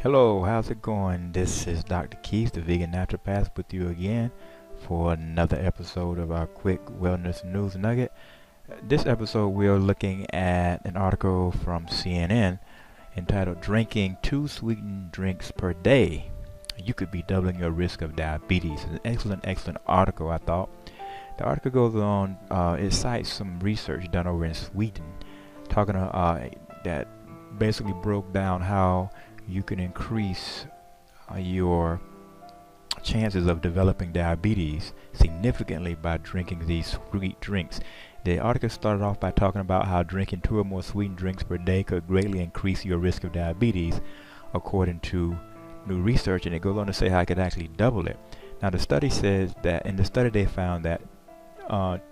Hello, how's it going? This is Dr. Keith, the vegan naturopath, with you again for another episode of our quick wellness news nugget. This episode, we are looking at an article from CNN entitled "Drinking 2 Sweetened Drinks Per Day. You could be doubling your risk of diabetes." It's an excellent article, I thought. The article goes on, it cites some research done over in Sweden, talking that basically broke down how you can increase your chances of developing diabetes significantly by drinking these sweet drinks. The article started off by talking about how drinking 2 or more sweetened drinks per day could greatly increase your risk of diabetes, according to new research, and it goes on to say how it could actually double it. Now, the study says that in the study they found that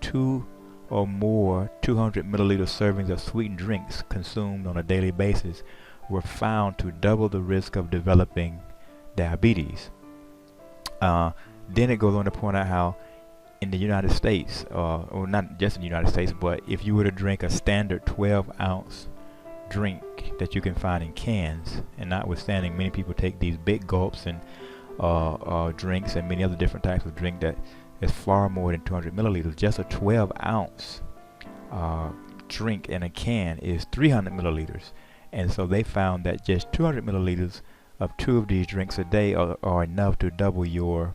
2 or more 200 milliliter servings of sweetened drinks consumed on a daily basis were found to double the risk of developing diabetes. Then it goes on to point out how in the United States, or not just in the United States, but if you were to drink a standard 12-ounce drink that you can find in cans, and notwithstanding many people take these big gulps and drinks and many other different types of drink that is far more than 200 milliliters. Just a 12-ounce drink in a can is 300 milliliters. And so they found that just 200 milliliters of 2 of these drinks a day are enough to double your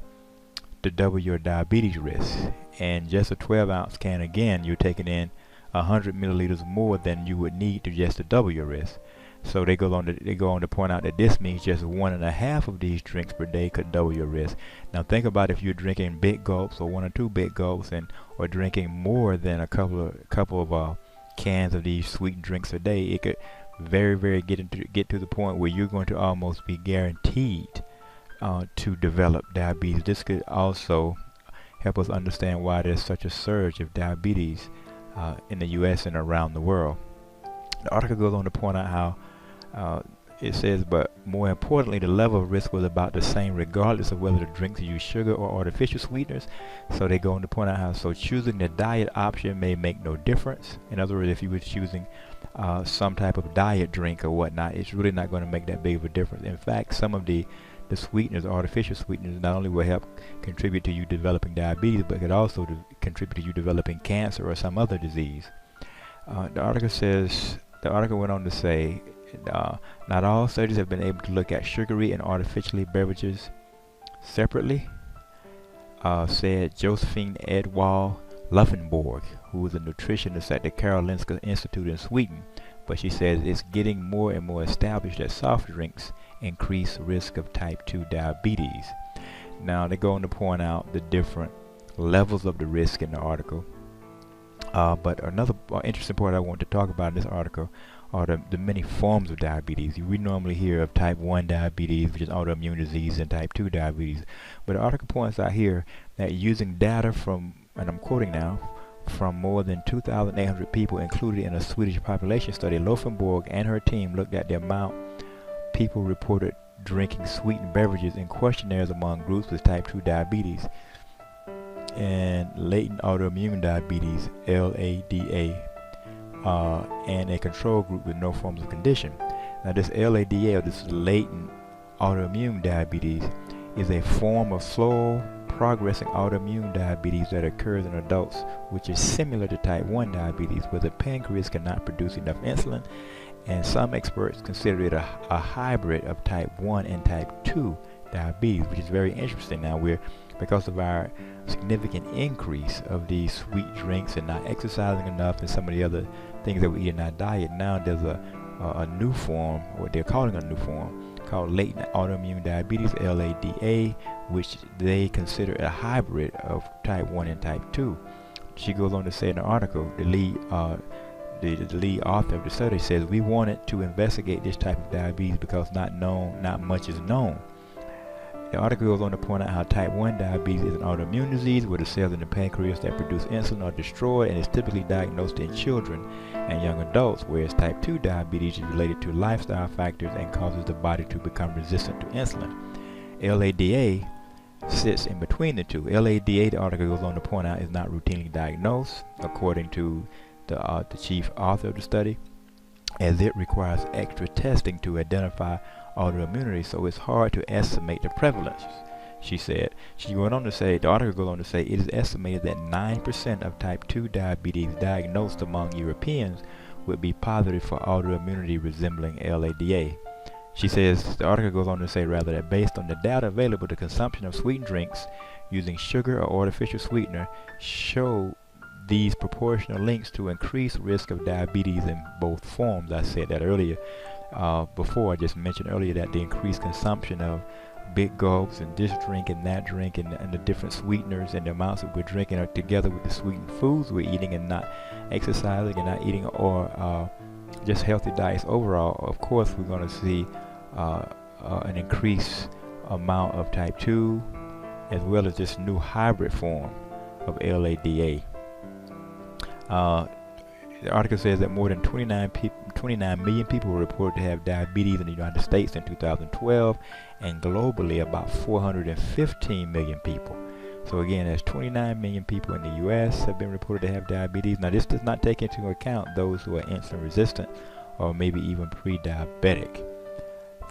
diabetes risk. And just a 12-ounce can, again, you're taking in 100 milliliters more than you would need to double your risk. So they go on to point out that this means just 1.5 of these drinks per day could double your risk. Now think about if you're drinking big gulps or 1 or 2 big gulps, or drinking more than a couple of cans of these sweet drinks a day. It could very get to the point where you're going to almost be guaranteed to develop diabetes. This could also help us understand why there's such a surge of diabetes in the U.S. and around the world. The article goes on to point out how it says, but more importantly, the level of risk was about the same regardless of whether the drinks use sugar or artificial sweeteners. So they go on to point out how choosing the diet option may make no difference. In other words, if you were choosing some type of diet drink or whatnot, it's really not going to make that big of a difference. In fact, some of the sweeteners, artificial sweeteners, not only will help contribute to you developing diabetes, but could also contribute to you developing cancer or some other disease. The article went on to say, not all studies have been able to look at sugary and artificially beverages separately, said Josephine Edwall Luffenborg, who is a nutritionist at the Karolinska Institute in Sweden. But she says it's getting more and more established that soft drinks increase risk of type 2 diabetes. Now they go on to point out the different levels of the risk in the article. But another interesting part I want to talk about in this article are the many forms of diabetes. We normally hear of type 1 diabetes, which is autoimmune disease, and type 2 diabetes. But the article points out here that using data from, and I'm quoting now, from more than 2,800 people included in a Swedish population study, Loeffenborg and her team looked at the amount people reported drinking sweetened beverages in questionnaires among groups with type 2 diabetes and latent autoimmune diabetes, LADA, and a control group with no forms of condition. Now this LADA, or this latent autoimmune diabetes, is a form of slow progressing autoimmune diabetes that occurs in adults, which is similar to type 1 diabetes, where the pancreas cannot produce enough insulin, and some experts consider it a hybrid of type 1 and type 2 diabetes, which is very interesting. Now because of our significant increase of these sweet drinks and not exercising enough and some of the other things that we eat in our diet, now there's a new form, or they're calling a new form, called latent autoimmune diabetes, LADA, which they consider a hybrid of type 1 and type 2. She goes on to say in the article, the lead author of the study says, we wanted to investigate this type of diabetes because not much is known. The article goes on to point out how type 1 diabetes is an autoimmune disease where the cells in the pancreas that produce insulin are destroyed and is typically diagnosed in children and young adults, whereas type 2 diabetes is related to lifestyle factors and causes the body to become resistant to insulin. LADA sits in between the two. LADA, the article goes on to point out, is not routinely diagnosed, according to the chief author of the study, as it requires extra testing to identify autoimmunity, so it's hard to estimate the prevalence, she said. She went on to say, the article goes on to say, it is estimated that 9% of type 2 diabetes diagnosed among Europeans would be positive for autoimmunity resembling LADA. She says, the article goes on to say rather that based on the data available, the consumption of sweetened drinks using sugar or artificial sweetener show these proportional links to increased risk of diabetes in both forms. I said that earlier. Before I just mentioned earlier that the increased consumption of big gulps and this drink and that drink and the different sweeteners and the amounts that we're drinking are together with the sweetened foods we're eating and not exercising and not eating or just healthy diets overall. Of course, we're going to see an increased amount of type 2 as well as this new hybrid form of LADA. The article says that more than 29 million people were reported to have diabetes in the United States in 2012, and globally about 415 million people. So again, there's 29 million people in the U.S. have been reported to have diabetes. Now this does not take into account those who are insulin resistant or maybe even pre-diabetic.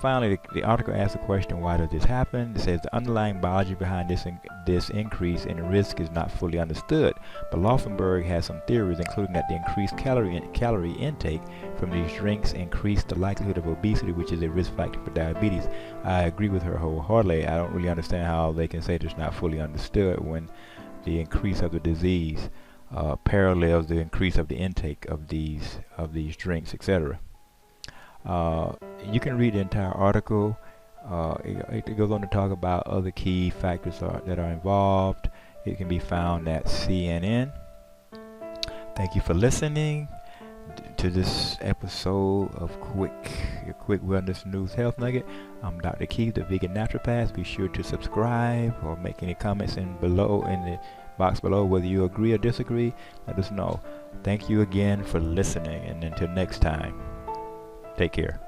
Finally, the article asks the question, why does this happen? It says the underlying biology behind this increase in risk is not fully understood, but Laufenberg has some theories, including that the increased calorie intake from these drinks increase the likelihood of obesity, which is a risk factor for diabetes. I agree with her wholeheartedly. I don't really understand how they can say it's not fully understood when the increase of the disease parallels the increase of the intake of these drinks, etc. You can read the entire article. It goes on to talk about other key factors that are involved. It can be found at CNN. Thank you for listening to this episode of your quick wellness news health nugget. I'm Dr. Keith, the vegan naturopath. Be sure to subscribe or make any comments in the box below, whether you agree or disagree. Let us know. Thank you again for listening, and until next time, take care.